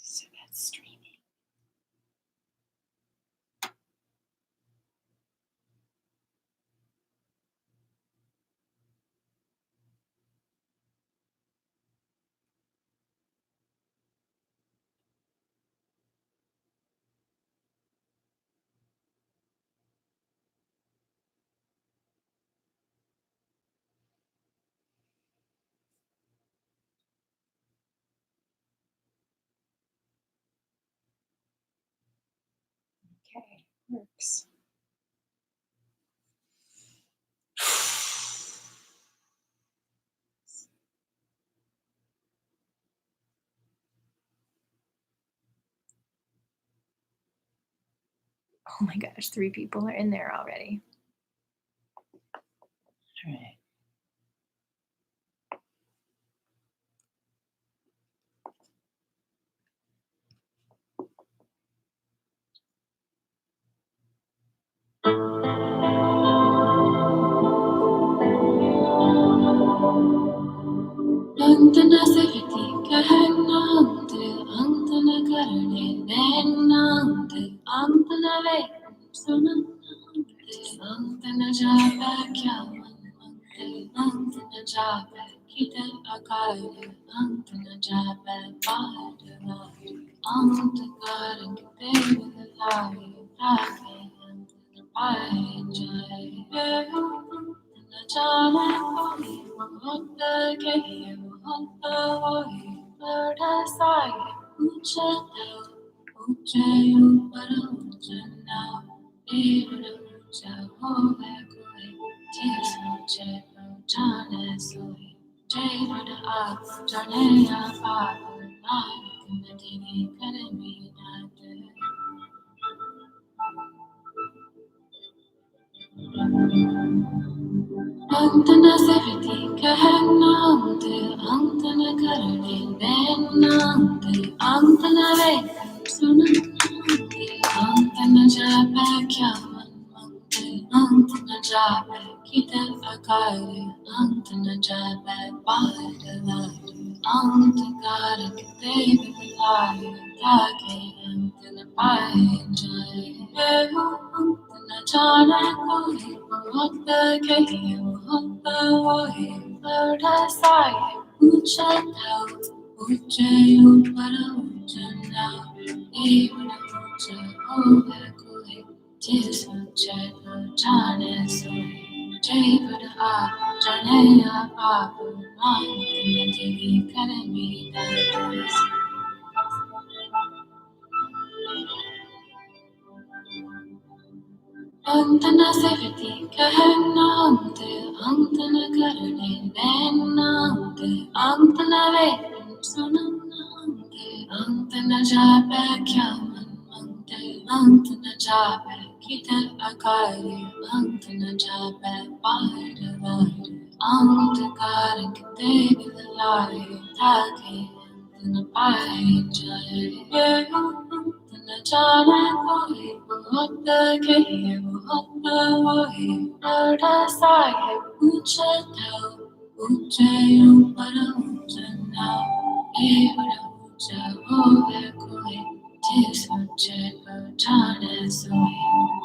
So that's streaming. Okay, works. Oh my gosh, 3 people are in there already. All right. Antana seviti kahanante, antana karane denante, antana ve sunante, antana japa kyamanante, antana japa kita akare, antana japa padava, antakaran kite vilare, take antana pai jai, Jana koi mohta kehi mohta hoi pada sai uchata uchayu para uchana evara ucha hove koi tis uche jana soi jai vada ap jane ap ap nai kumati karami nate. Antana seviti kahanante, antana karane denante, antana vekam sunante, antana japa kyamanante, antana japa kita akare, antana japa padavare, antakara kite vilare, take antana pai jai, antana jana koi mohta kehi mohta hoi pada sai uchata uchayu para uchana evara ucha hove koi tis uche jane soi jai vada ap jane ap ap nai kumati karami datas. Antana seviti kahanante, antana karane denante, antana vekam sunante, antana japa kyamanante, antana japa kita akare, antana japa padavare, antakaran kite vilare, take antana pai jai, antana jana koi mohta kehi mohta hoi pada sai uchata uchayu para uchana evara ucha hove koi tis uche jana soi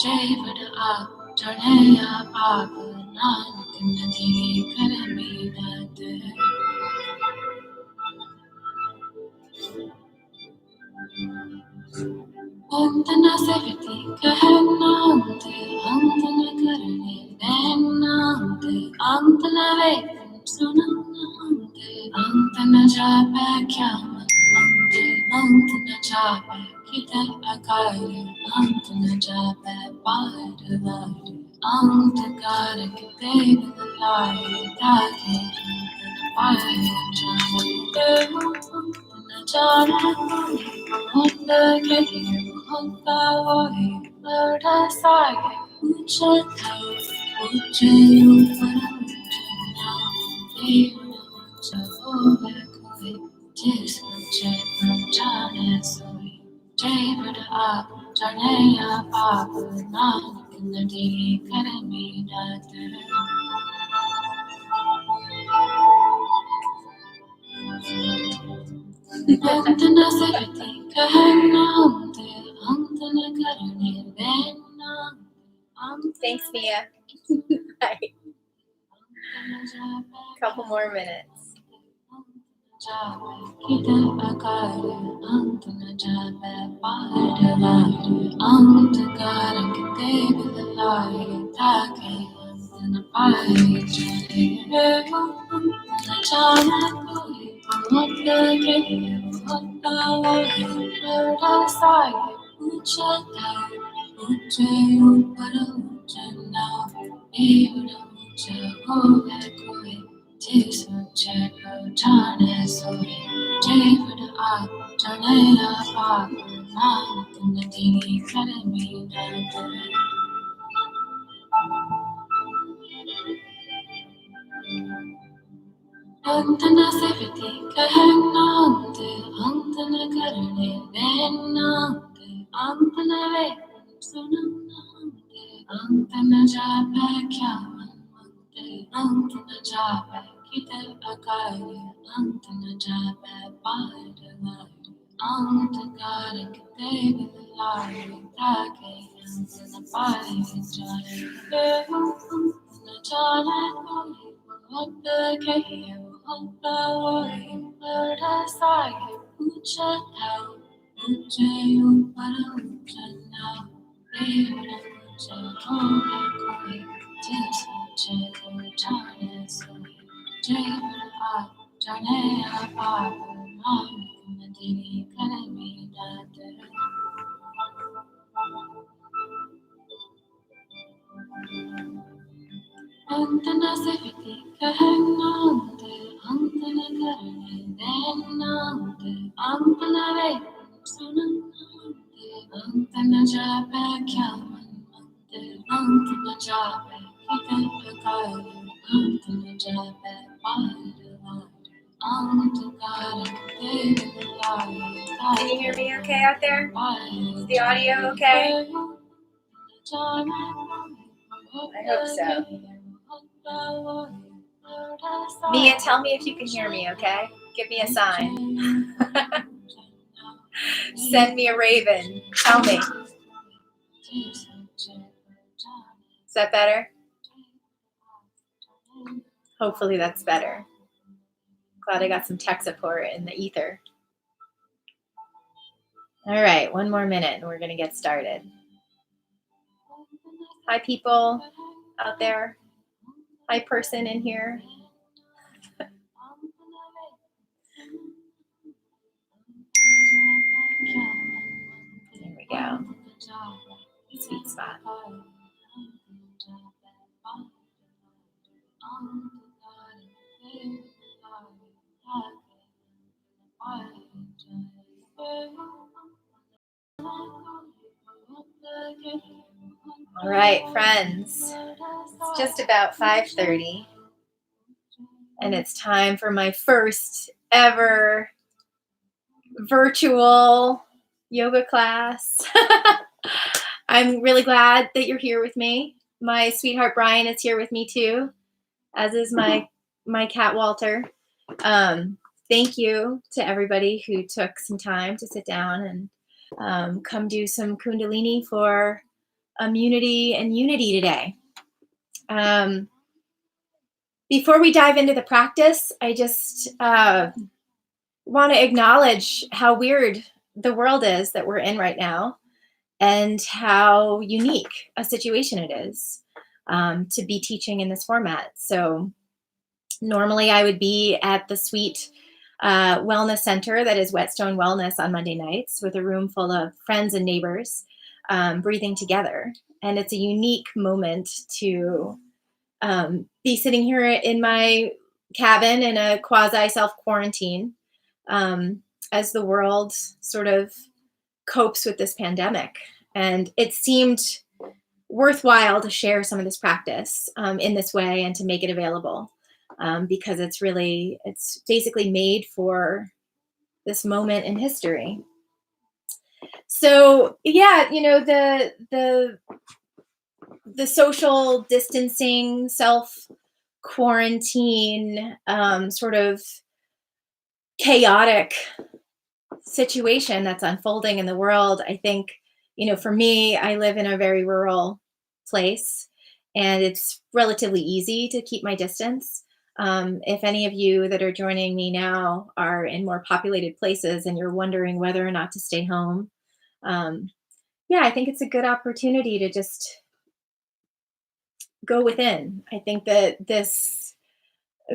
jai vada ap jane ap ap nai kumati karami nate. Antana seviti kahanante, antana karane denante, antana vekam sunante, antana japa kyamanante, antana japa kita akare, antana japa padavare, antakara kite vilare, take antana pai jai, antana jana koi mohta kehi mohta hoi pada sai uchata Thanks, Mia. Right. Couple more minutes. Can you hear me okay out there? Is the audio okay? I hope so. Mia, tell me if you can hear me, okay? Give me a sign. Send me a raven. Tell me. Is that better? Hopefully that's better. Glad I got some tech support in the ether. All right, one more minute and we're going to get started. Hi, people out there. Hi, person in here. There we go. Sweet spot. All right, friends. It's just about 5:30, and it's time for my first ever virtual yoga class. I'm really glad that you're here with me. My sweetheart Brian is here with me too, as is my cat Walter. Thank you to everybody who took some time to sit down and come do some Kundalini for immunity and unity today. Before we dive into the practice, I just want to acknowledge how weird the world is that we're in right now and how unique a situation it is to be teaching in this format. So normally I would be at the sweet wellness center that is Whetstone Wellness on Monday nights with a room full of friends and neighbors breathing together. And it's a unique moment to be sitting here in my cabin in a quasi self-quarantine as the world sort of copes with this pandemic. And it seemed worthwhile to share some of this practice in this way and to make it available, because it's basically made for this moment in history. So yeah, the social distancing, self quarantine, sort of chaotic situation that's unfolding in the world. I think, for me, I live in a very rural place, and it's relatively easy to keep my distance. If any of you that are joining me now are in more populated places and you're wondering whether or not to stay home, yeah, I think it's a good opportunity to just go within. I think that this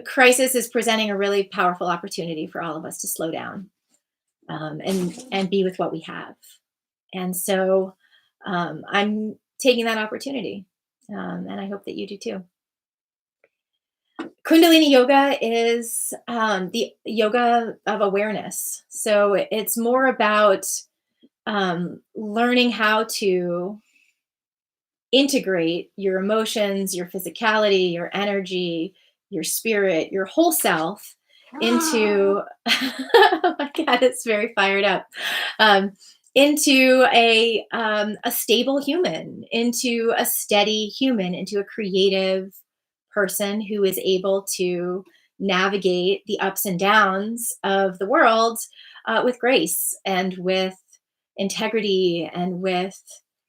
crisis is presenting a really powerful opportunity for all of us to slow down, and be with what we have. And so I'm taking that opportunity, and I hope that you do too. Kundalini yoga is the yoga of awareness. So it's more about learning how to integrate your emotions, your physicality, your energy, your spirit, your whole self into oh my god, it's very fired up, into a stable human, into a steady human, into a creative person who is able to navigate the ups and downs of the world with grace and with integrity and with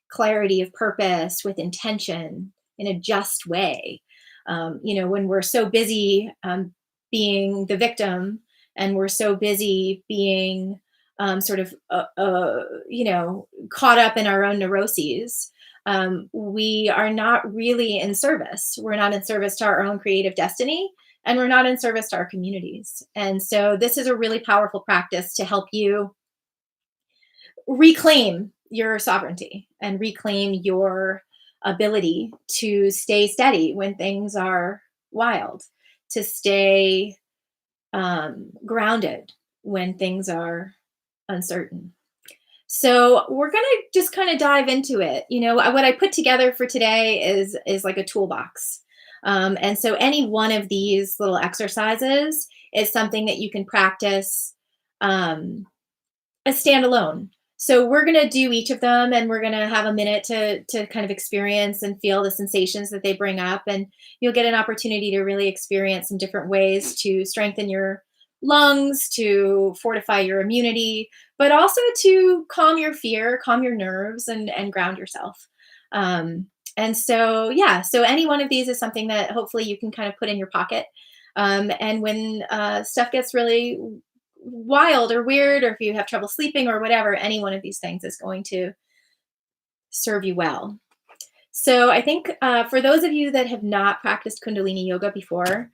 clarity of purpose, with intention, in a just way. When we're so busy being the victim, and we're so busy being sort of, caught up in our own neuroses, we are not really in service. We're not in service to our own creative destiny, and we're not in service to our communities. And so this is a really powerful practice to help you reclaim your sovereignty and reclaim your ability to stay steady when things are wild, to stay grounded when things are uncertain. So we're going to just kind of dive into it. What I put together for today is like a toolbox. And so any one of these little exercises is something that you can practice as standalone. So we're going to do each of them, and we're going to have a minute to kind of experience and feel the sensations that they bring up. And you'll get an opportunity to really experience some different ways to strengthen your lungs, to fortify your immunity, but also to calm your fear, calm your nerves, and ground yourself. And so, yeah, so any one of these is something that hopefully you can kind of put in your pocket. And when stuff gets really wild or weird, or if you have trouble sleeping or whatever, any one of these things is going to serve you well. So I think for those of you that have not practiced Kundalini yoga before,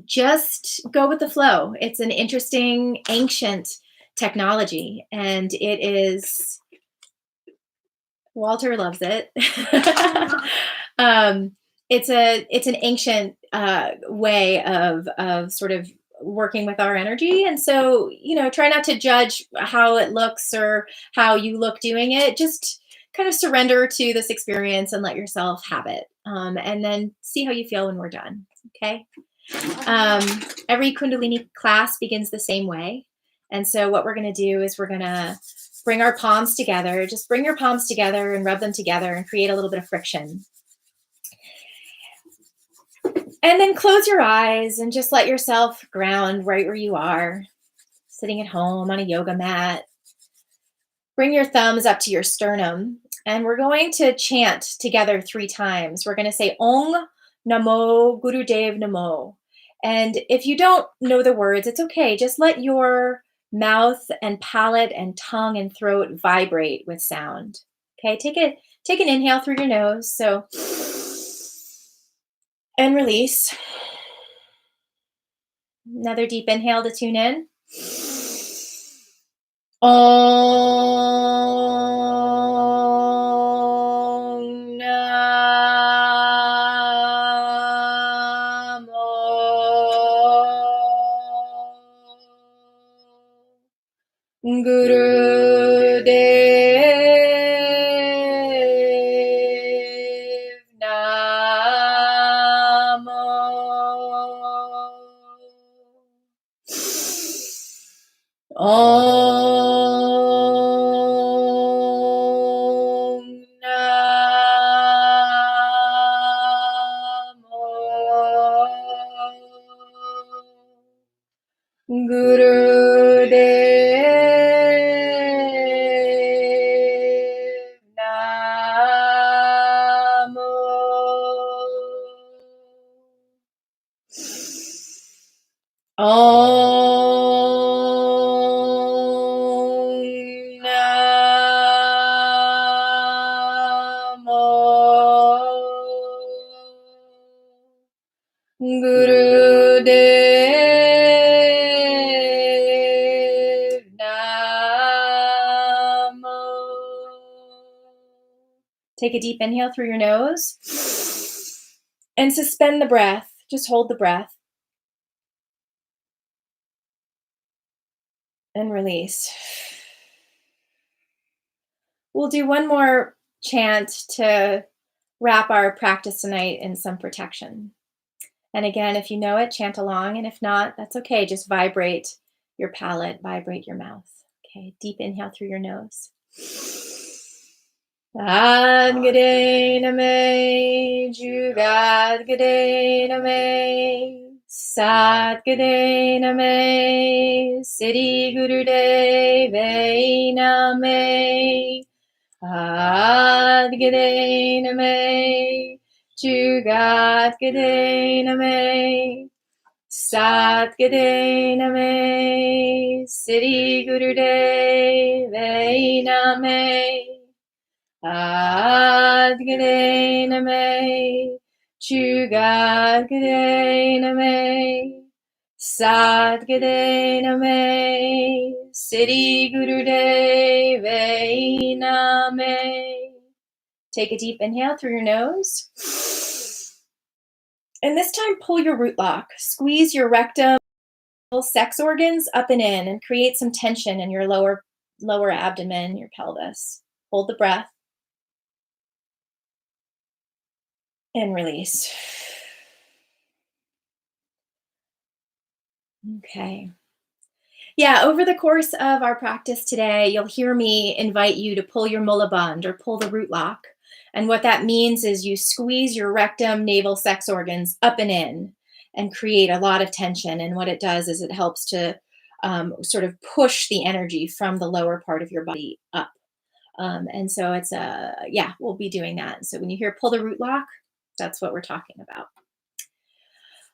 just go with the flow. It's an interesting, ancient technology, and it is, Walter loves it. It's an ancient way of sort of working with our energy. And so, try not to judge how it looks or how you look doing it. Just kind of surrender to this experience and let yourself have it. And then see how you feel when we're done. Okay. Every Kundalini class begins the same way. And so what we're going to do is we're going to bring our palms together. Just bring your palms together and rub them together and create a little bit of friction. And then close your eyes and just let yourself ground right where you are, sitting at home on a yoga mat. Bring your thumbs up to your sternum, and we're going to chant together 3 times. We're going to say Om Namo Gurudev Namo. And if you don't know the words, it's okay. Just let your mouth and palate and tongue and throat vibrate with sound. Okay, take an inhale through your nose. So, and release. Another deep inhale to tune in. Om Namo Gurudev Om Namo Gurudev Namo. Om Namo Gurudev Namo. Take a deep inhale through your nose and suspend the breath. Just hold the breath. And release. We'll do one more chant to wrap our practice tonight in some protection. And again, if you know it, chant along. And if not, that's okay. Just vibrate your palate, vibrate your mouth. Okay, deep inhale through your nose. Adgade name, Jugadgade name. Satgade name, Siddhi Gurudev name. Adgade name, Jugadgade name. Satgade name, Siddhi Gurudev name. Adgade name, Jugadgade name, Satgade name, Siddhi Gurudev name. Take a deep inhale through your nose. And this time pull your root lock. Squeeze your rectum, sex organs up and in, and create some tension in your lower abdomen, your pelvis. Hold the breath. And release. Okay. Yeah, over the course of our practice today, you'll hear me invite you to pull your mulaband or pull the root lock. And what that means is you squeeze your rectum, navel, sex organs up and in and create a lot of tension. And what it does is it helps to sort of push the energy from the lower part of your body up. And so it's we'll be doing that. So when you hear pull the root lock, that's what we're talking about.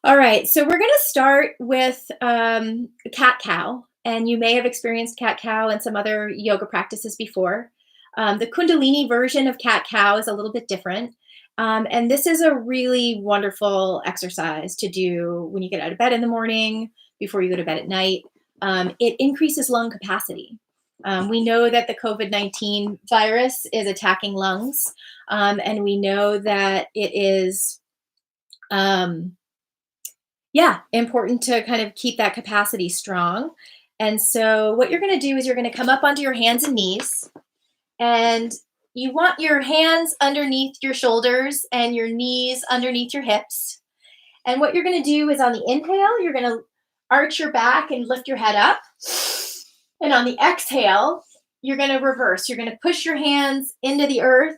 All right, so we're going to start with cat-cow, and you may have experienced cat-cow and some other yoga practices before. The Kundalini version of cat-cow is a little bit different, and this is a really wonderful exercise to do when you get out of bed in the morning, before you go to bed at night. It increases lung capacity. We know that the COVID-19 virus is attacking lungs, and we know that it is important to kind of keep that capacity strong. And so what you're going to do is you're going to come up onto your hands and knees, and you want your hands underneath your shoulders and your knees underneath your hips. And what you're going to do is on the inhale, you're going to arch your back and lift your head up. And on the exhale, you're going to reverse. You're going to push your hands into the earth,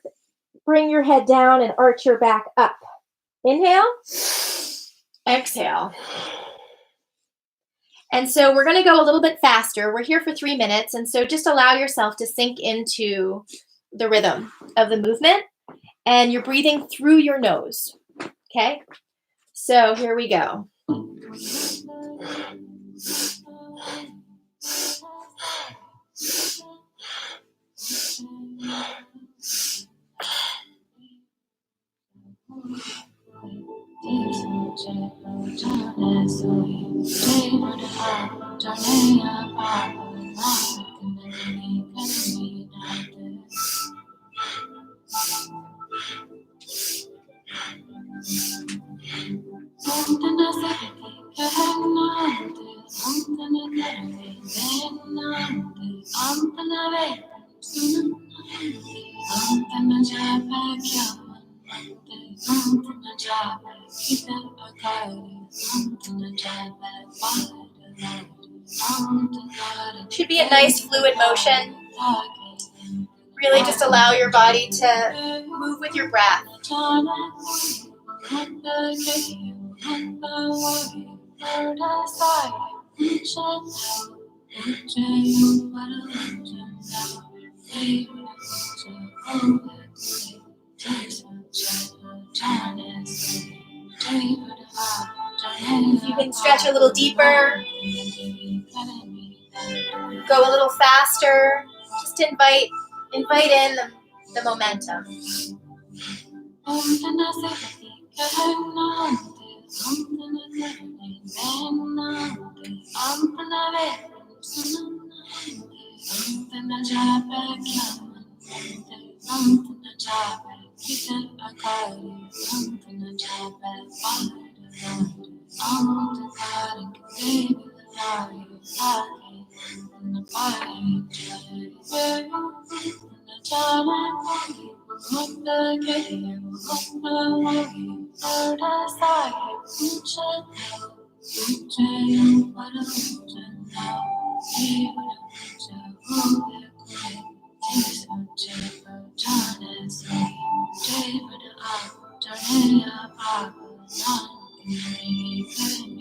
bring your head down and arch your back up. Inhale, exhale. And so we're going to go a little bit faster. We're here for 3 minutes. And so just allow yourself to sink into the rhythm of the movement. And you're breathing through your nose. Okay? So here we go. Should be a nice fluid motion. Really just allow your body to move with your breath. If you can stretch a little deeper, go a little faster, just invite in the momentum.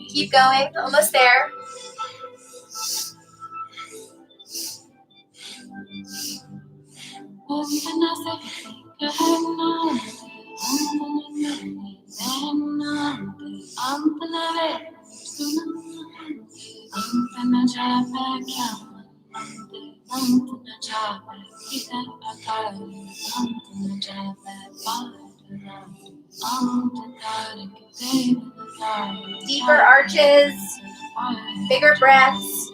Keep going, almost there. Deeper arches, bigger breaths.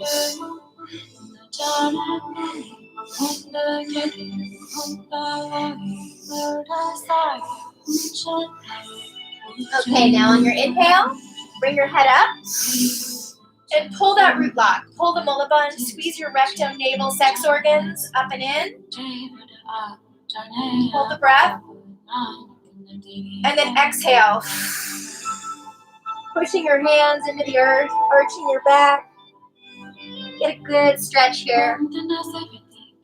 Okay, now on your inhale, bring your head up and pull that root lock. Pull the molar bun, squeeze your rectum, navel, sex organs up and in. Hold the breath. And then exhale. Pushing your hands into the earth, arching your back. Get a good stretch here.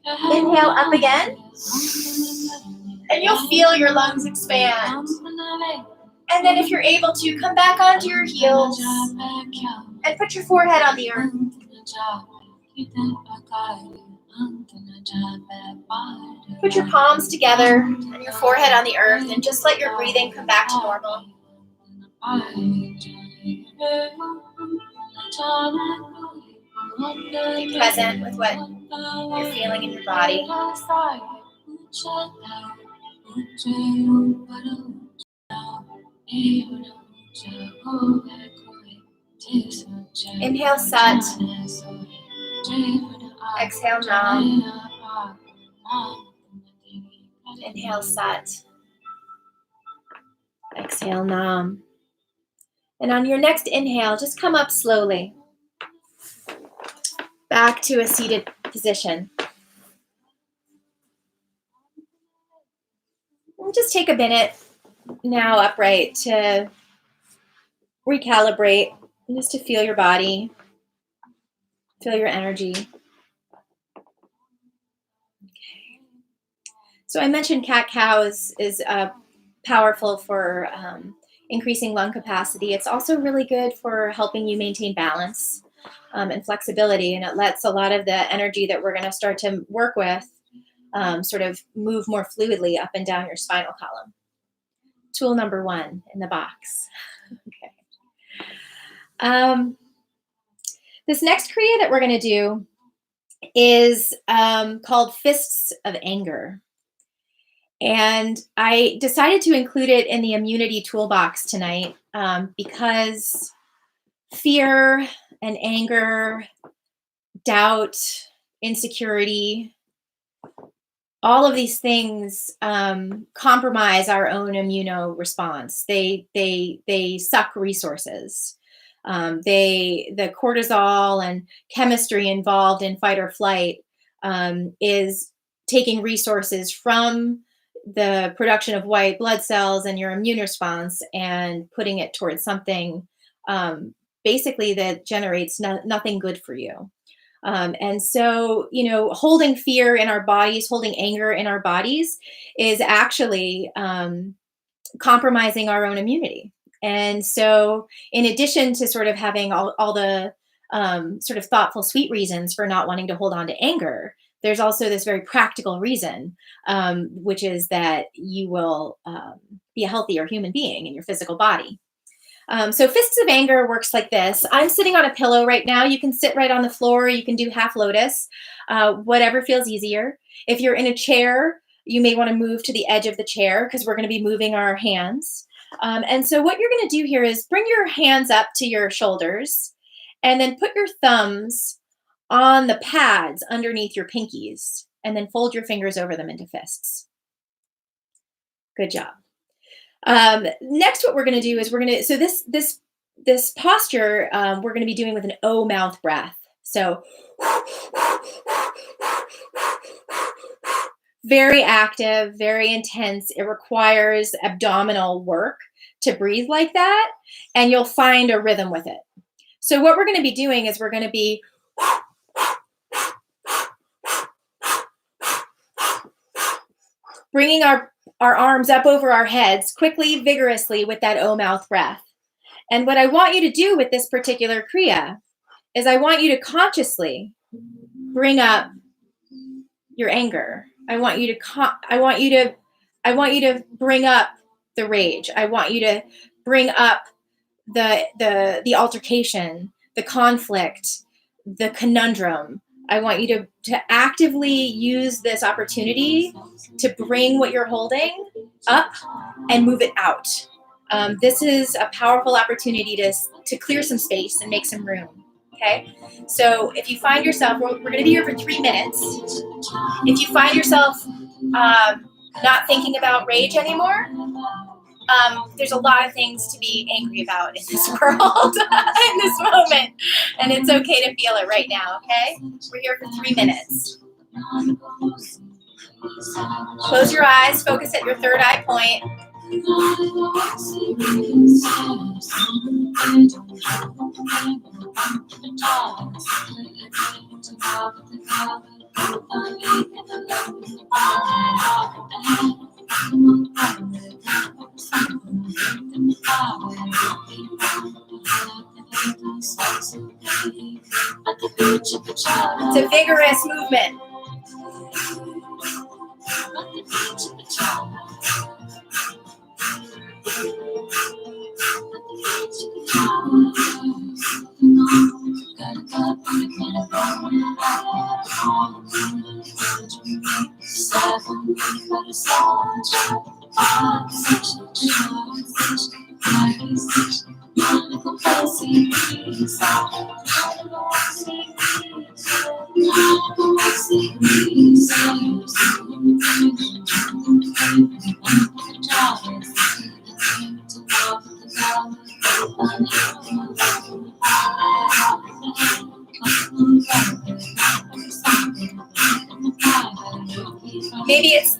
Inhale up again. And you'll feel your lungs expand. And then if you're able to, come back onto your heels and put your forehead on the earth. Put your palms together and your forehead on the earth and just let your breathing come back to normal. Be present with what you're feeling in your body. Inhale Sat. Exhale Nam. Inhale Sat. Exhale Nam. And on your next inhale, just come up slowly. Back to a seated position. And just take a minute now upright to recalibrate, and just to feel your body, feel your energy. Okay. So I mentioned cat-cow is powerful for increasing lung capacity. It's also really good for helping you maintain balance and flexibility, and it lets a lot of the energy that we're going to start to work with sort of move more fluidly up and down your spinal column. Tool number 1 in the box. Okay. This next Kriya that we're going to do is called Fists of Anger. And I decided to include it in the immunity toolbox tonight because fear and anger, doubt, insecurity, all of these things compromise our own immuno response. They suck resources. The cortisol and chemistry involved in fight or flight is taking resources from the production of white blood cells and your immune response and putting it towards something basically that generates nothing good for you. And so, holding fear in our bodies, holding anger in our bodies is actually compromising our own immunity. And so, in addition to sort of having all the sort of thoughtful, sweet reasons for not wanting to hold on to anger, there's also this very practical reason, which is that you will be a healthier human being in your physical body. So fists of anger works like this. I'm sitting on a pillow right now. You can sit right on the floor. You can do half lotus, whatever feels easier. If you're in a chair, you may want to move to the edge of the chair because we're going to be moving our hands. And so what you're going to do here is bring your hands up to your shoulders and then put your thumbs on the pads underneath your pinkies and then fold your fingers over them into fists. Good job. Next, what we're going to do is so this posture, we're going to be doing with an O mouth breath. So very active, very intense. It requires abdominal work to breathe like that, and you'll find a rhythm with it. So what we're going to be doing is we're going to be bringing our arms up over our heads quickly, vigorously with that O mouth breath. And what I want you to do with this particular Kriya is I want you to consciously bring up your anger. I want you to bring up the rage. I want you to bring up the altercation, the conflict, the conundrum. I want you to actively use this opportunity to bring what you're holding up and move it out. This is a powerful opportunity to clear some space and make some room. Okay, so if you find yourself, we're going to be here for 3 minutes. If you find yourself not thinking about rage anymore, there's a lot of things to be angry about in this world, in this moment, and it's okay to feel it right now. Okay, we're here for 3 minutes. Close your eyes, focus at your third eye point. It's a vigorous movement. Maybe it's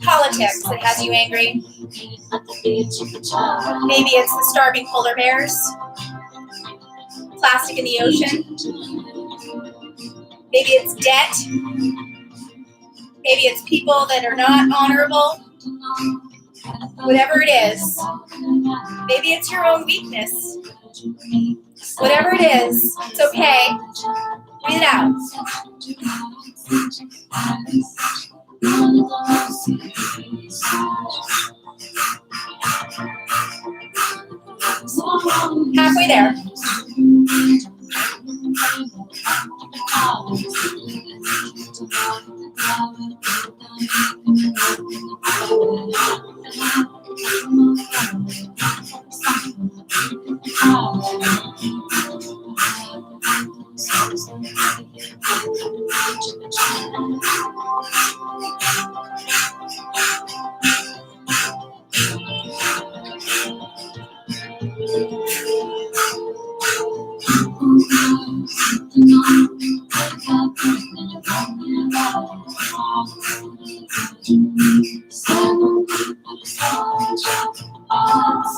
politics that has you angry. Maybe it's the starving polar bears, plastic in the ocean. Maybe it's debt. Maybe it's people that are not honorable. Whatever it is. Maybe it's your own weakness. Whatever it is, it's okay. Breathe it out. Halfway there.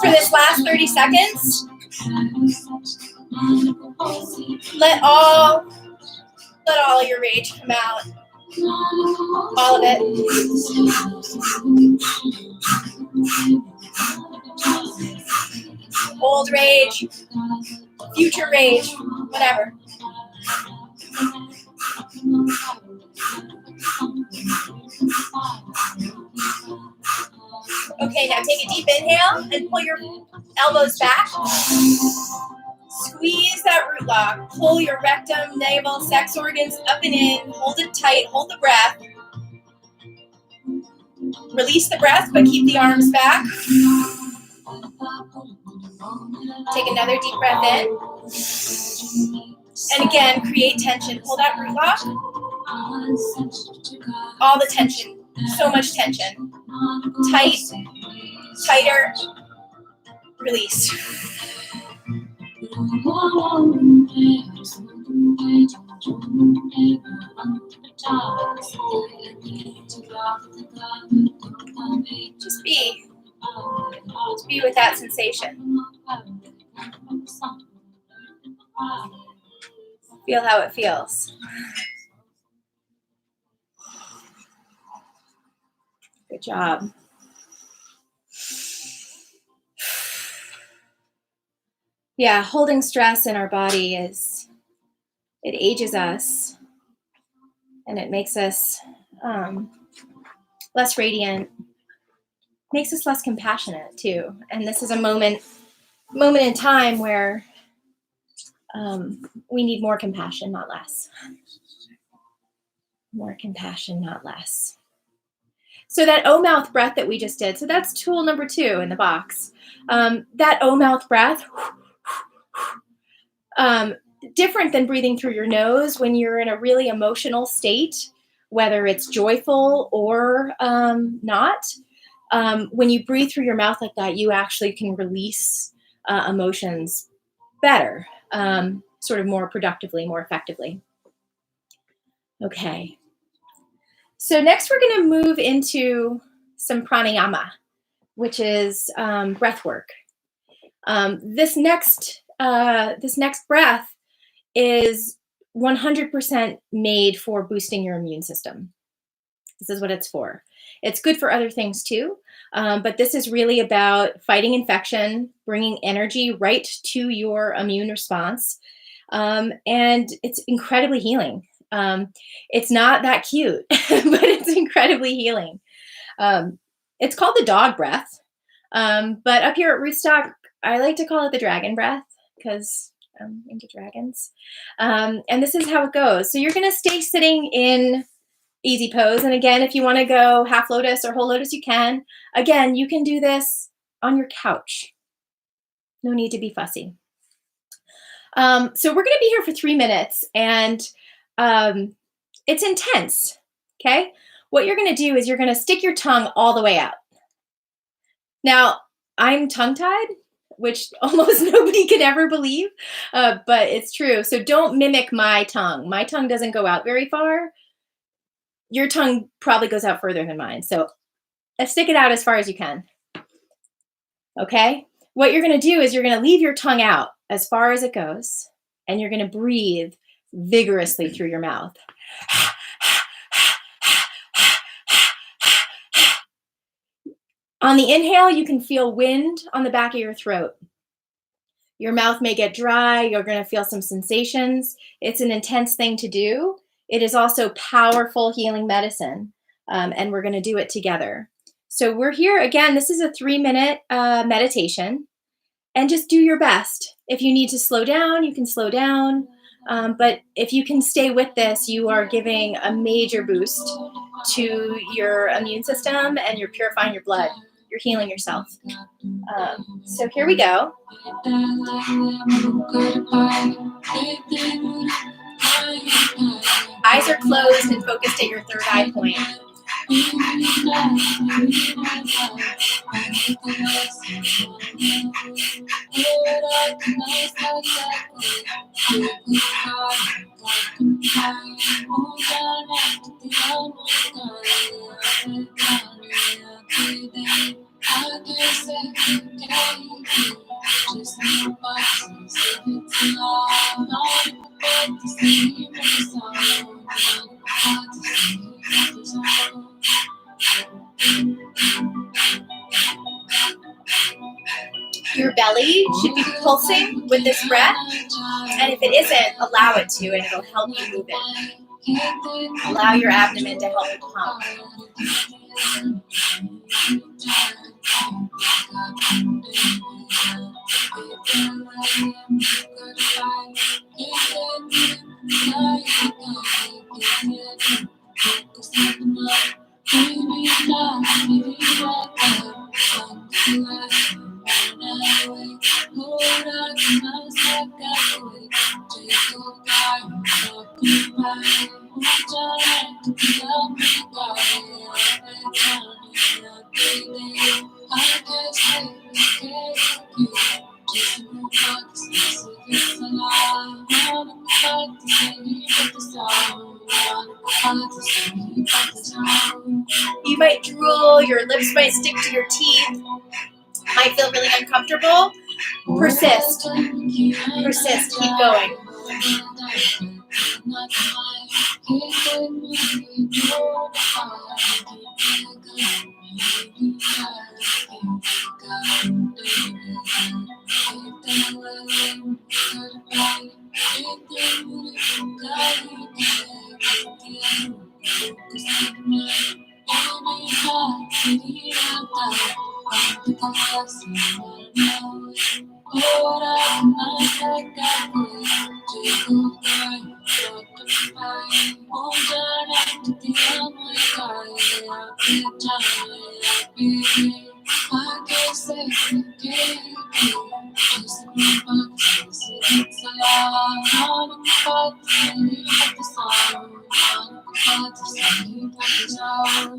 For this last 30 seconds, Let all your rage come out. All of it. Old rage, future rage, whatever. Okay, now take a deep inhale and pull your elbows back. Squeeze that root lock. Pull your rectum, navel, sex organs up and in. Hold it tight. Hold the breath. Release the breath, but keep the arms back. Take another deep breath in. And again, create tension. Pull that root lock. All the tension. So much tension. Tight. Tighter. Release. Just be with that sensation. Feel how it feels. Good job. Yeah, holding stress in our body it ages us, and it makes us less radiant, makes us less compassionate too. And this is a moment in time where we need more compassion, not less. More compassion, not less. So that O-mouth breath that we just did, so that's tool number 2 in the box. That O-mouth breath, different than breathing through your nose when you're in a really emotional state, whether it's joyful or not. When you breathe through your mouth like that, you actually can release emotions better, sort of more productively, more effectively. Okay. So next we're going to move into some pranayama, which is breath work. This next breath is 100% made for boosting your immune system. This is what it's for. It's good for other things too, but this is really about fighting infection, bringing energy right to your immune response, and it's incredibly healing. It's not that cute, but it's incredibly healing. It's called the dog breath, but up here at Rootstock, I like to call it the dragon breath because I'm into dragons. And this is how it goes. So you're going to stay sitting in easy pose. And again, if you want to go half lotus or whole lotus, you can. Again, you can do this on your couch. No need to be fussy. So we're going to be here for 3 minutes, and it's intense, okay? What you're going to do is you're going to stick your tongue all the way out. Now, I'm tongue-tied, which almost nobody can ever believe, but it's true. So don't mimic my tongue. My tongue doesn't go out very far. Your tongue probably goes out further than mine. So stick it out as far as you can. Okay? What you're going to do is you're going to leave your tongue out as far as it goes, and you're going to breathe vigorously through your mouth. On the inhale, you can feel wind on the back of your throat. Your mouth may get dry. You're going to feel some sensations. It's an intense thing to do. It is also powerful healing medicine, and we're going to do it together. So we're here again. This is a 3-minute meditation, and just do your best. If you need to slow down, you can slow down. But if you can stay with this, you are giving a major boost to your immune system, and you're purifying your blood. You're healing yourself. So here we go. Eyes are closed and focused at your third eye point. Your belly should be pulsing with this breath, and if it isn't, allow it to, and it'll help you move it. Allow your abdomen to help it pump. You might drool, your lips might stick to your teeth, might feel really uncomfortable. Persist. Persist. Keep going.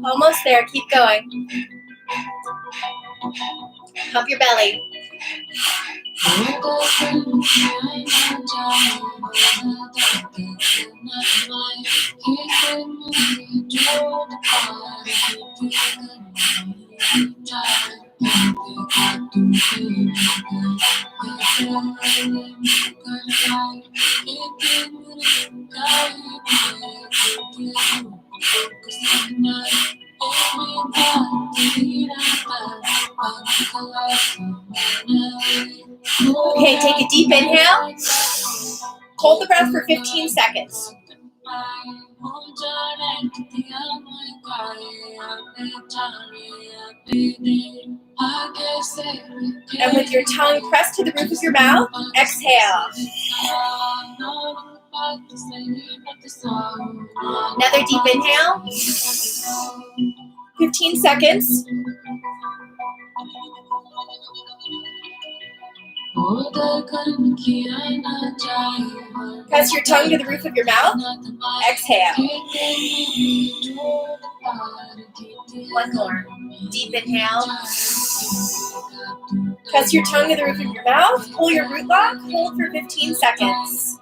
Almost there. Keep going. Pump your belly. Okay, take a deep inhale. Hold the breath for 15 seconds. And with your tongue pressed to the roof of your mouth, exhale. Another deep inhale. 15 seconds. Press your tongue to the roof of your mouth. Exhale. One more. Deep inhale. Press your tongue to the roof of your mouth. Pull your root lock. Hold for 15 seconds.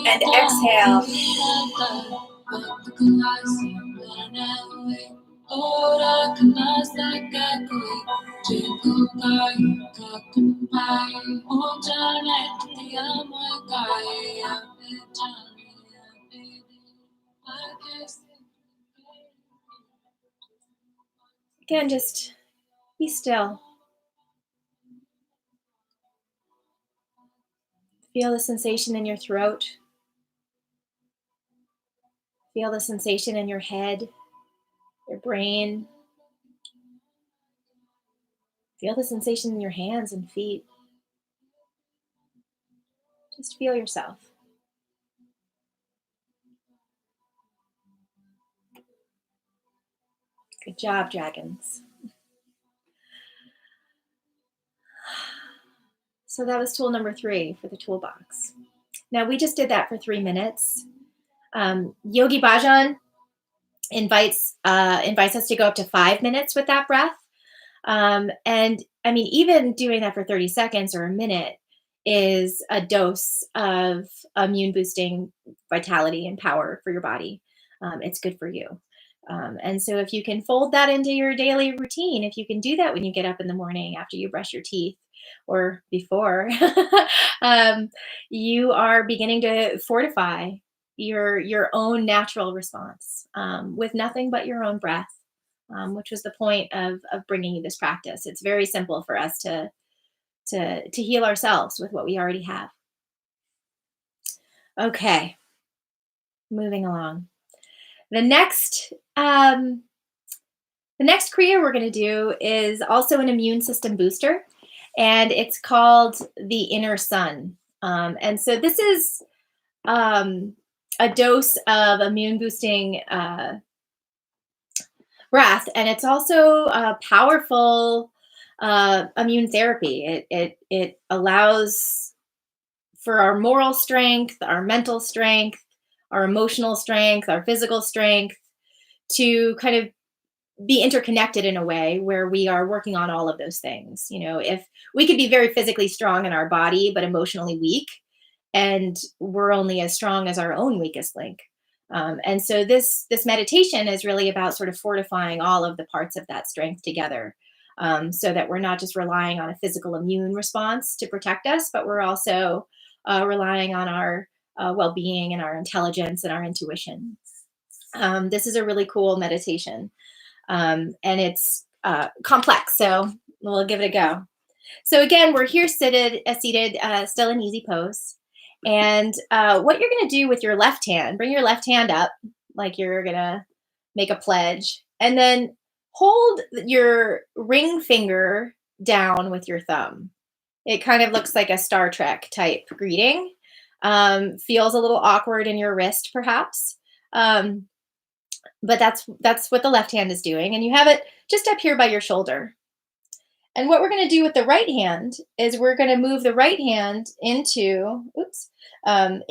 And exhale. Again, just be still. Feel the sensation in your throat. Feel the sensation in your head, your brain. Feel the sensation in your hands and feet. Just feel yourself. Good job, dragons. So that was tool number 3 for the toolbox. Now we just did that for 3 minutes. Yogi Bhajan invites us to go up to 5 minutes with that breath. And I mean, even doing that for 30 seconds or a minute is a dose of immune boosting vitality and power for your body. It's good for you. And so if you can fold that into your daily routine, if you can do that when you get up in the morning after you brush your teeth, or before, you are beginning to fortify your own natural response with nothing but your own breath, which was the point of bringing you this practice. It's very simple for us to heal ourselves with what we already have. Okay, moving along. The next Kriya we're going to do is also an immune system booster, and it's called the Inner Sun. And so this is a dose of immune boosting breath, and it's also a powerful immune therapy. It allows for our moral strength, our mental strength, our emotional strength, our physical strength to kind of be interconnected in a way where we are working on all of those things. You know, if we could be very physically strong in our body, but emotionally weak, and we're only as strong as our own weakest link. And so this meditation is really about sort of fortifying all of the parts of that strength together, so that we're not just relying on a physical immune response to protect us, but we're also relying on our well-being and our intelligence and our intuition. This is a really cool meditation, and it's complex, so we'll give it a go. So again, we're here seated, still in easy pose. And what you're going to do with your left hand, bring your left hand up like you're going to make a pledge, and then hold your ring finger down with your thumb. It kind of looks like a Star Trek type greeting. Feels a little awkward in your wrist, perhaps. But that's what the left hand is doing. And you have it just up here by your shoulder. And what we're going to do with the right hand is we're going to move the right hand into an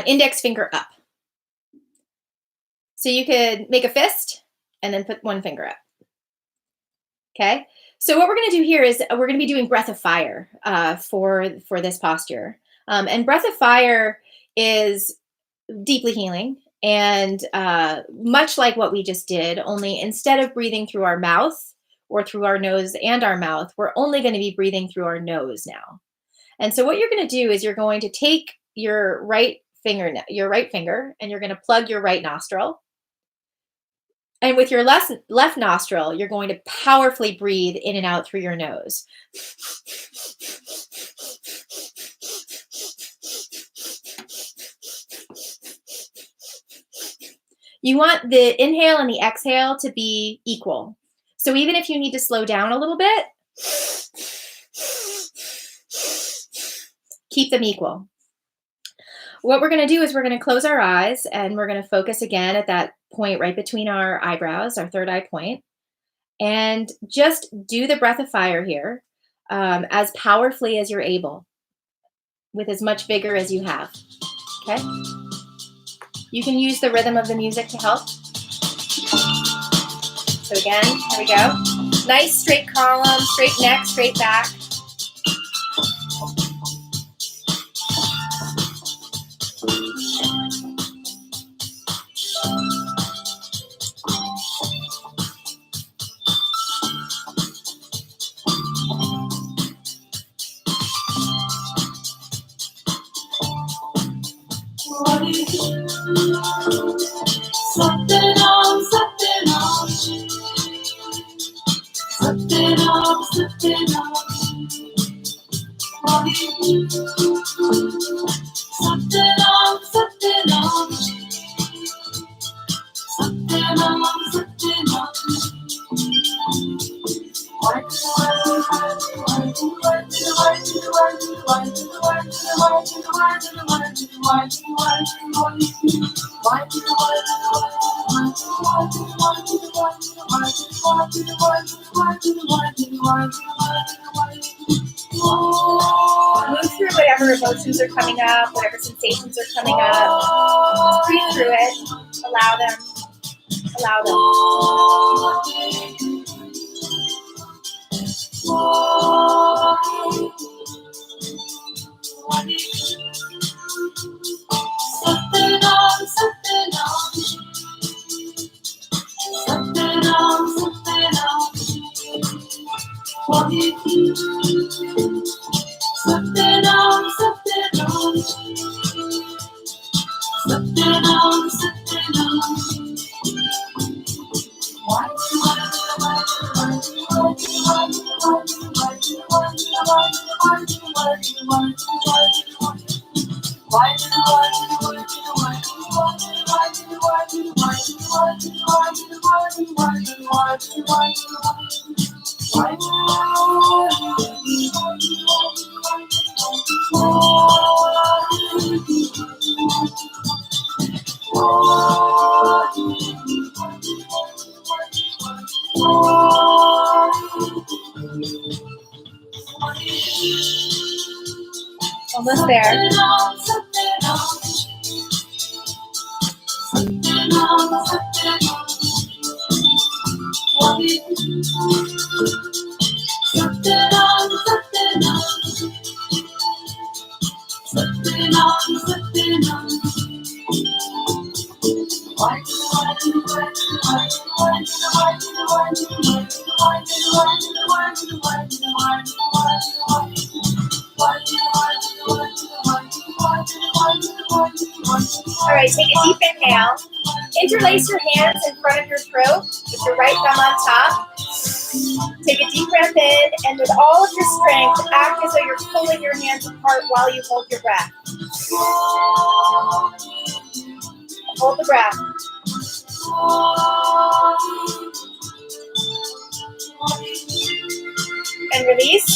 index finger up. So you could make a fist and then put one finger up. Okay. So what we're going to do here is we're going to be doing breath of fire for this posture. And breath of fire is deeply healing. And much like what we just did, only instead of breathing through our mouth or through our nose and our mouth, we're only going to be breathing through our nose now. And so what you're going to do is you're going to take your right finger, and you're going to plug your right nostril. And with your left nostril, you're going to powerfully breathe in and out through your nose. You want the inhale and the exhale to be equal. So even if you need to slow down a little bit, keep them equal. What we're going to do is we're going to close our eyes and we're going to focus again at that point right between our eyebrows, our third eye point, and just do the breath of fire here as powerfully as you're able, with as much vigor as you have. Okay? You can use the rhythm of the music to help. So again, here we go. Nice straight column, straight neck, straight back. Move through whatever emotions are coming up, whatever sensations are coming up. Just breathe through it. Allow them. Allow them. Almost there. All right, take a deep inhale. Interlace your hands in front of your throat with your right thumb on top. Take a deep breath in, and with all of your strength, act as though you're pulling your hands apart while you hold your breath. Hold the breath. And release.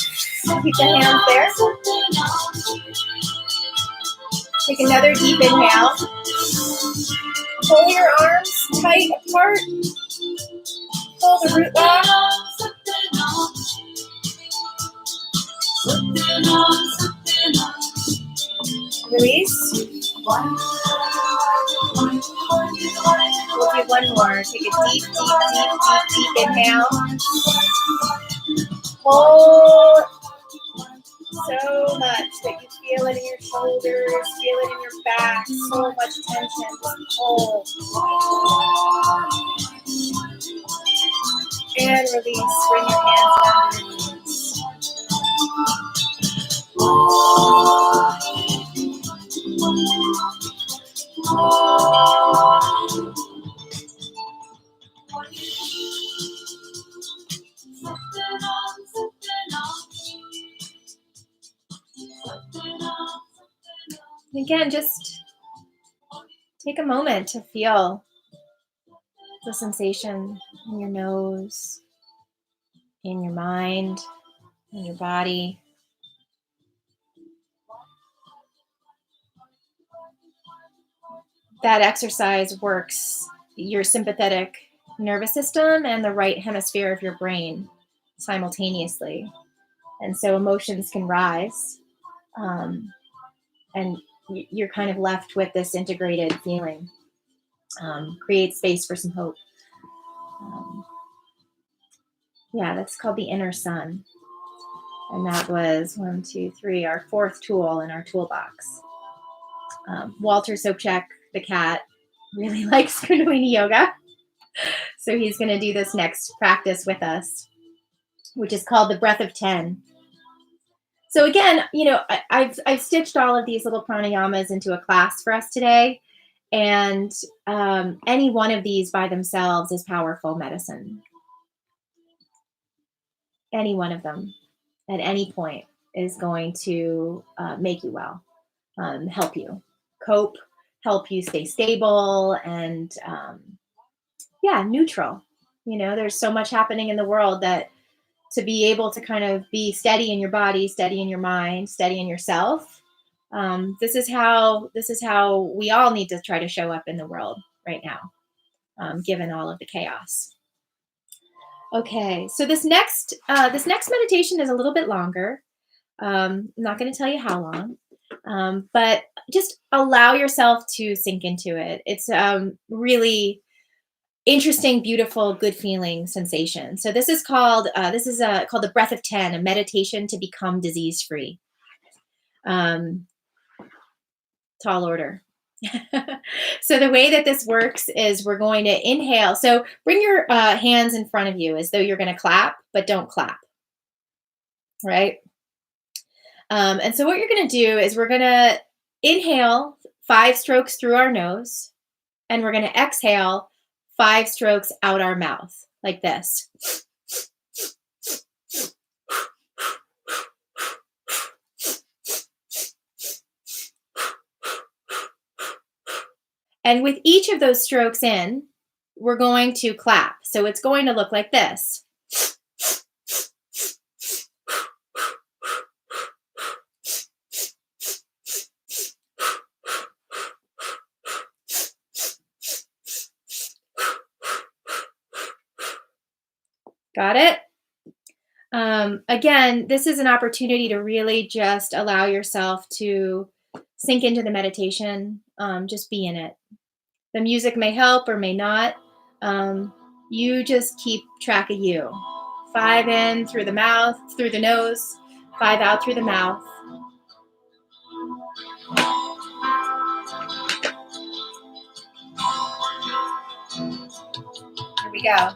Keep the hands there. Take another deep inhale. Pull your arms tight apart. Pull the root lock. Release. We'll do one more. Take a deep inhale. Hold so much that you feel it in your shoulders, feel it in your back, so much tension. Just hold. And release. Bring your hands down to your knees. Again, just take a moment to feel the sensation in your nose, in your mind, in your body. That exercise works your sympathetic nervous system and the right hemisphere of your brain simultaneously. And so emotions can rise. And you're kind of left with this integrated feeling. Create space for some hope. That's called the inner sun. And that was 1, 2, 3, our fourth tool in our toolbox. Walter Sobchak, the cat, really likes Kundalini yoga. So he's going to do this next practice with us, which is called the breath of 10. So again, I've stitched all of these little pranayamas into a class for us today. And any one of these by themselves is powerful medicine. Any one of them at any point is going to make you well, help you cope, help you stay stable and neutral. There's so much happening in the world that to be able to kind of be steady in your body, steady in your mind, steady in yourself. This is how we all need to try to show up in the world right now, given all of the chaos. Okay, so this next meditation is a little bit longer. I'm not going to tell you how long, but just allow yourself to sink into it. It's really interesting, beautiful, good feeling sensation. So this is called called the breath of 10, a meditation to become disease free. Tall order. So the way that this works is we're going to inhale. So bring your hands in front of you as though you're going to clap, but don't clap. right? And so what you're going to do is we're going to inhale 5 strokes through our nose, and we're going to exhale 5 strokes out our mouth, like this. And with each of those strokes in, we're going to clap. So it's going to look like this. Got it? Again, this is an opportunity to really just allow yourself to sink into the meditation, just be in it. The music may help or may not. You just keep track of you. 5 in through the mouth, through the nose, 5 out through the mouth. Here we go.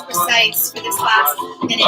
Precise for this last minute.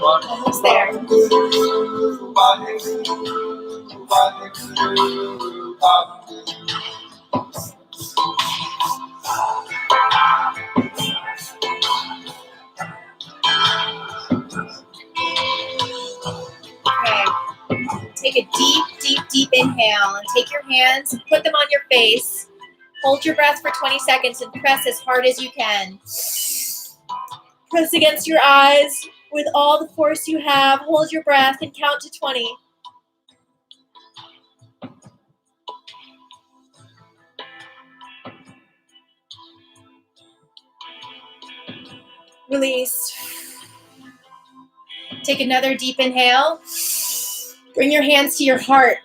Almost there. Okay. Take a deep, deep, deep inhale and take your hands and put them on your face. Hold your breath for 20 seconds and press as hard as you can. Press against your eyes with all the force you have. Hold your breath and count to 20. Release. Take another deep inhale. Bring your hands to your heart.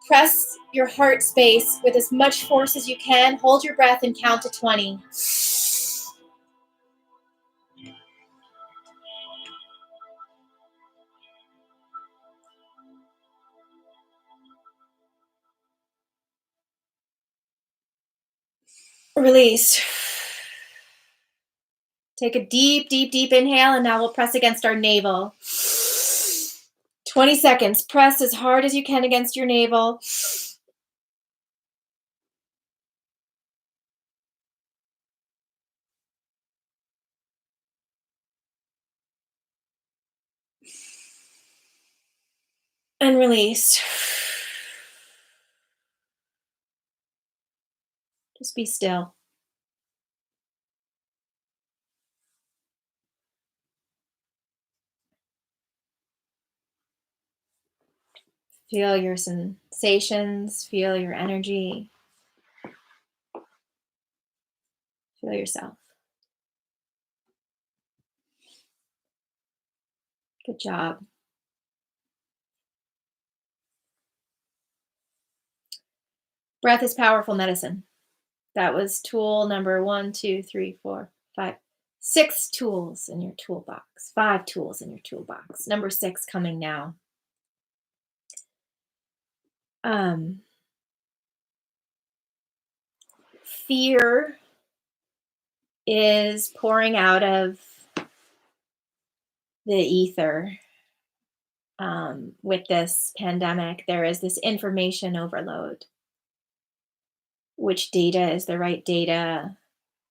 Press your heart space with as much force as you can. Hold your breath and count to 20. Release. Take a deep, deep, deep inhale, and now we'll press against our navel. 20 seconds. Press as hard as you can against your navel. And release. Just be still. Feel your sensations, feel your energy, feel yourself. Good job. Breath is powerful medicine. That was tool number 1, 2, 3, 4, 5, 6 tools in your toolbox. 5 tools in your toolbox. Number 6 coming now. Fear is pouring out of the ether with this pandemic. There is this information overload. Which data is the right data?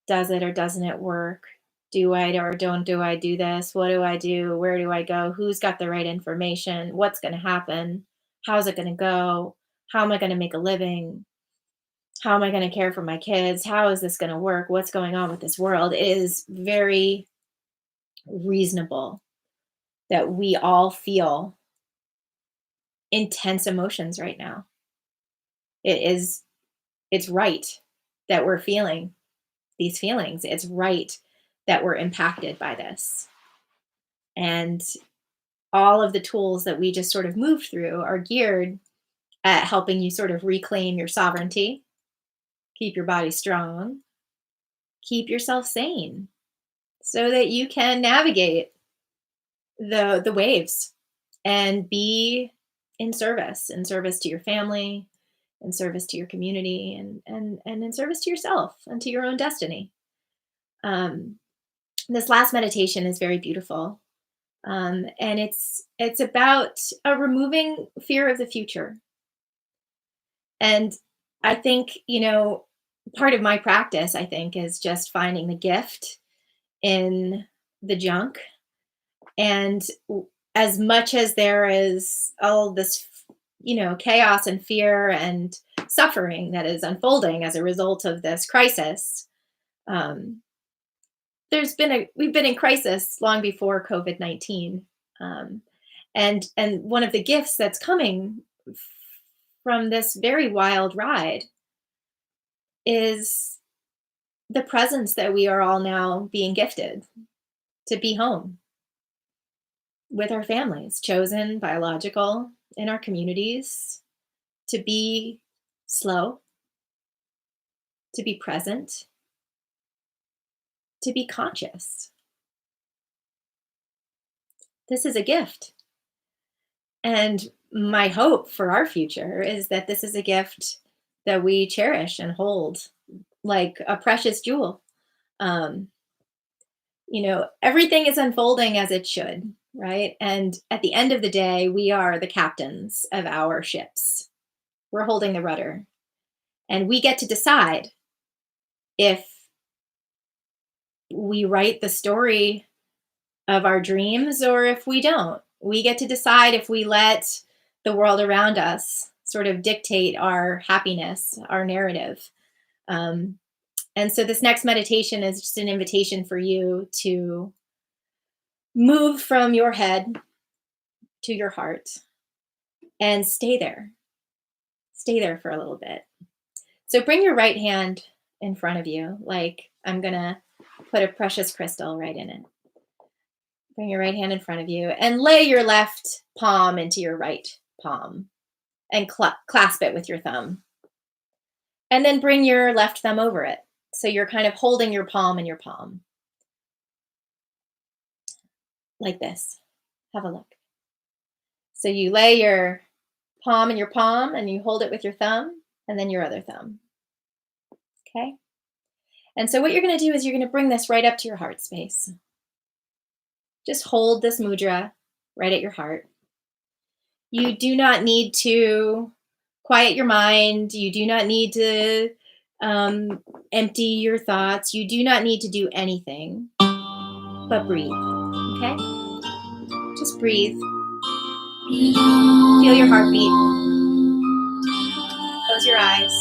Does it or doesn't it work? Do I or don't do I do this? What do I do? Where do I go? Who's got the right information? What's going to happen? How's it going to go? How am I going to make a living? How am I going to care for my kids? How is this going to work? What's going on with this world? It is very reasonable that we all feel intense emotions right now. It's right that we're feeling these feelings. It's right that we're impacted by this. And all of the tools that we just sort of moved through are geared at helping you sort of reclaim your sovereignty, keep your body strong, keep yourself sane so that you can navigate the waves and be in service to your family, in service to your community, and in service to yourself and to your own destiny. This last meditation is very beautiful. And it's about removing fear of the future. And I think, part of my practice, I think, is just finding the gift in the junk. And as much as there is all this, chaos and fear and suffering that is unfolding as a result of this crisis, um, we've been in crisis long before COVID-19. Um, and one of the gifts that's coming from this very wild ride is the presence that we are all now being gifted to be home with our families, chosen, biological, in our communities, to be slow, to be present, to be conscious. This is a gift. And my hope for our future is that this is a gift that we cherish and hold like a precious jewel. Um, Everything is unfolding as it should, right? And at the end of the day, we are the captains of our ships. We're holding the rudder. And we get to decide if we write the story of our dreams or if we don't. We get to decide if we let the world around us sort of dictate our happiness, our narrative. Um, and so this next meditation is just an invitation for you to move from your head to your heart and stay there. Stay there for a little bit. So bring your right hand in front of you, like I'm going to put a precious crystal right in it. Bring your right hand in front of you and lay your left palm into your right palm and clasp it with your thumb. And then bring your left thumb over it. So you're kind of holding your palm in your palm. Like this. Have a look. So you lay your palm in your palm and you hold it with your thumb and then your other thumb. Okay? And so what you're going to do is you're going to bring this right up to your heart space. Just hold this mudra right at your heart. You do not need to quiet your mind. You do not need to empty your thoughts. You do not need to do anything but breathe. Okay? Just breathe. Feel your heartbeat. Close your eyes.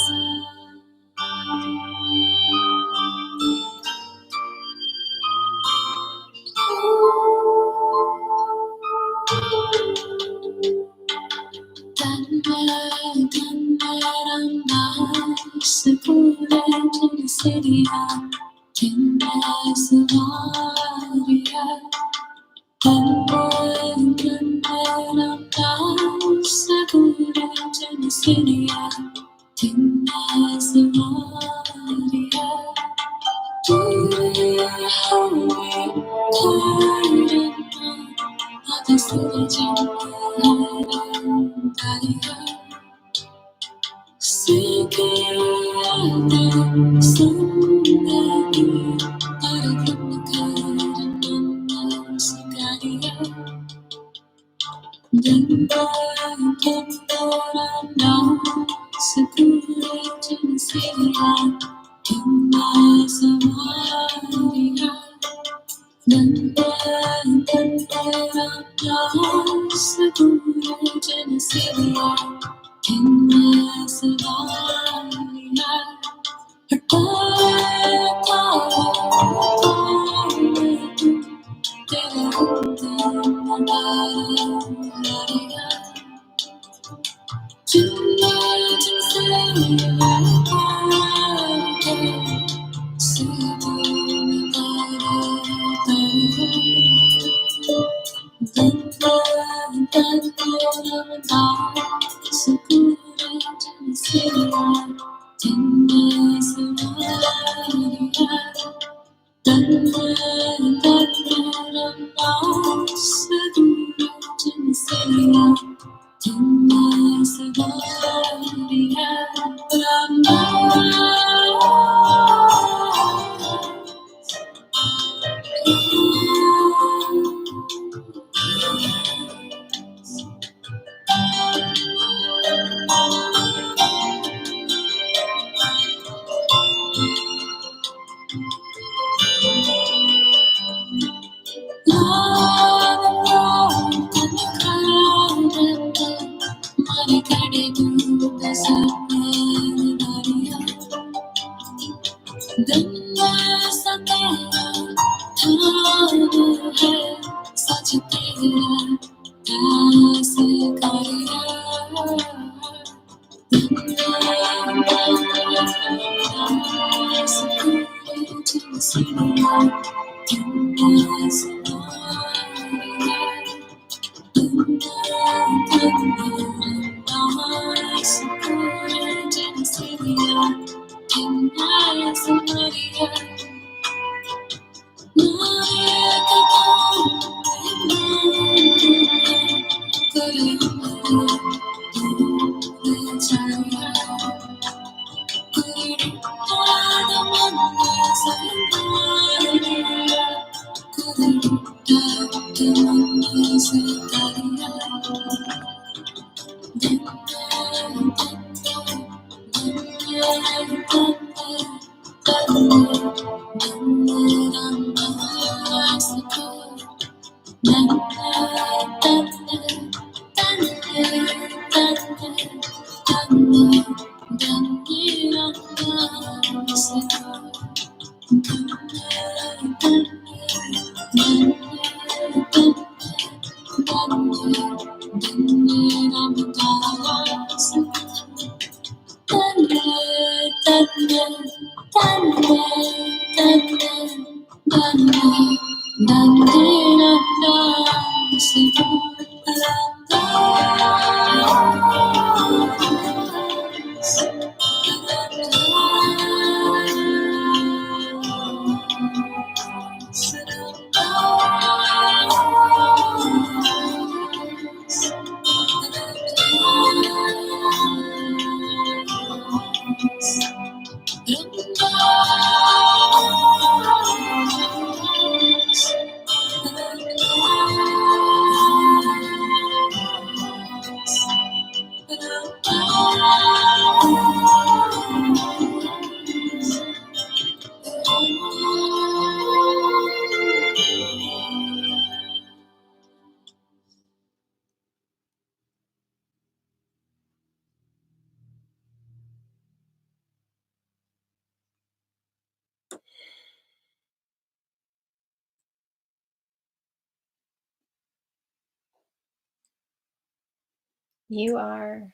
You are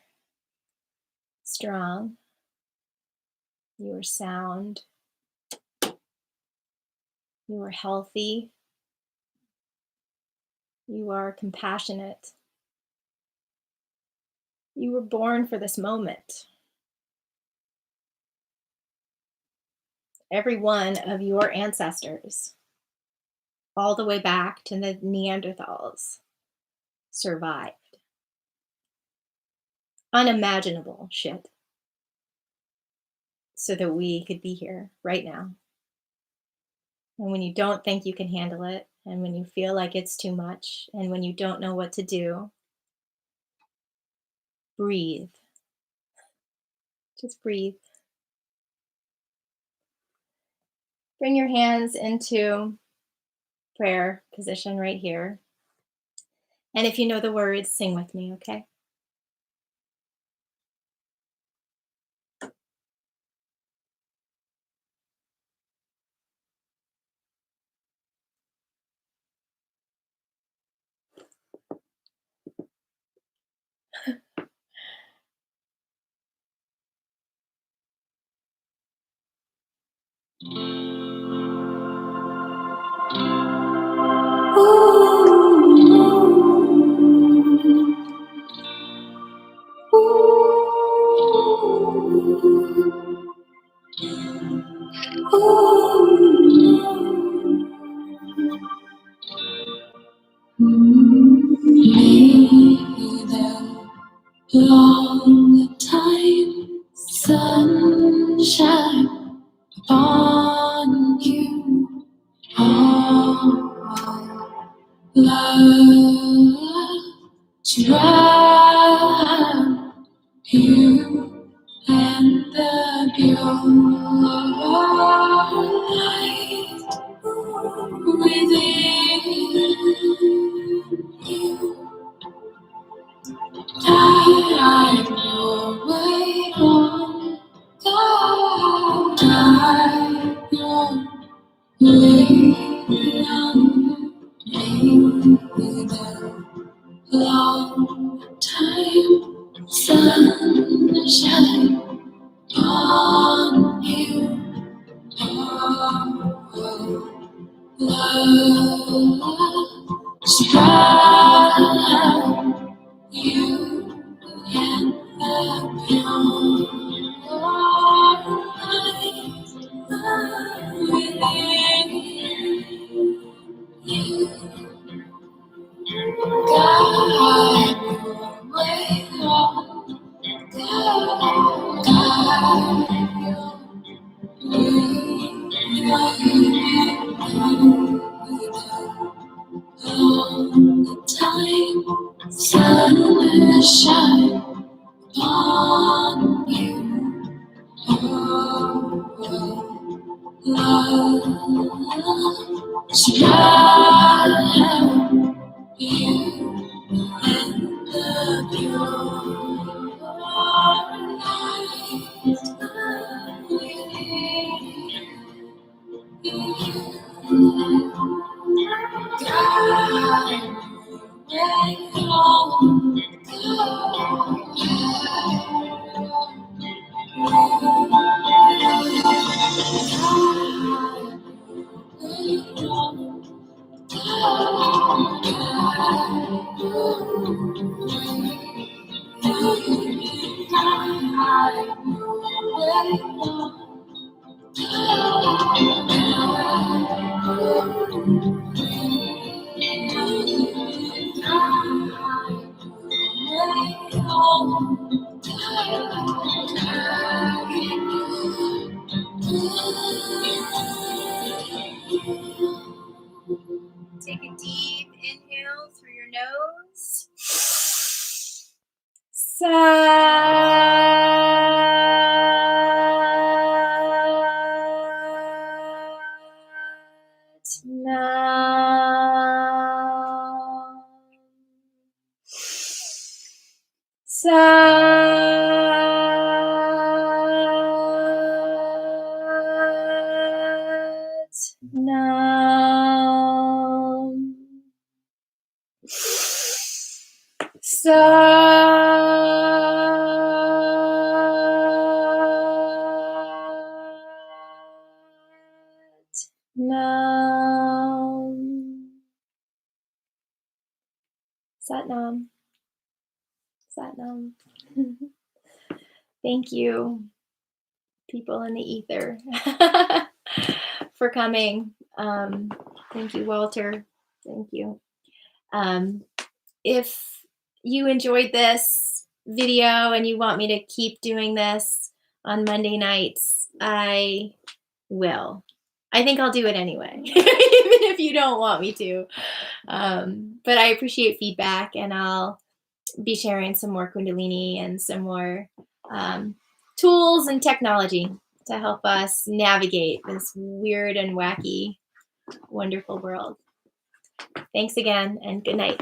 strong. You are sound. You are healthy. You are compassionate. You were born for this moment. Every one of your ancestors, all the way back to the Neanderthals, survived. Unimaginable shit. So that we could be here right now. And when you don't think you can handle it, and when you feel like it's too much, and when you don't know what to do, breathe. Just breathe. Bring your hands into prayer position right here. And if you know the words, sing with me, okay? Long time sunshine upon you, all love drown you and the pure light within you. I know way on God. I know way on the long time sunshine on you. Oh, oh. Take a deep inhale through your nose. Satnam. Satnam. Thank you, people in the ether, for coming. Thank you, Walter. Thank you. If you enjoyed this video and you want me to keep doing this on Monday nights, I will. I think I'll do it anyway, even if you don't want me to. But I appreciate feedback, and I'll be sharing some more Kundalini and some more tools and technology to help us navigate this weird and wacky, wonderful world. Thanks again, and good night.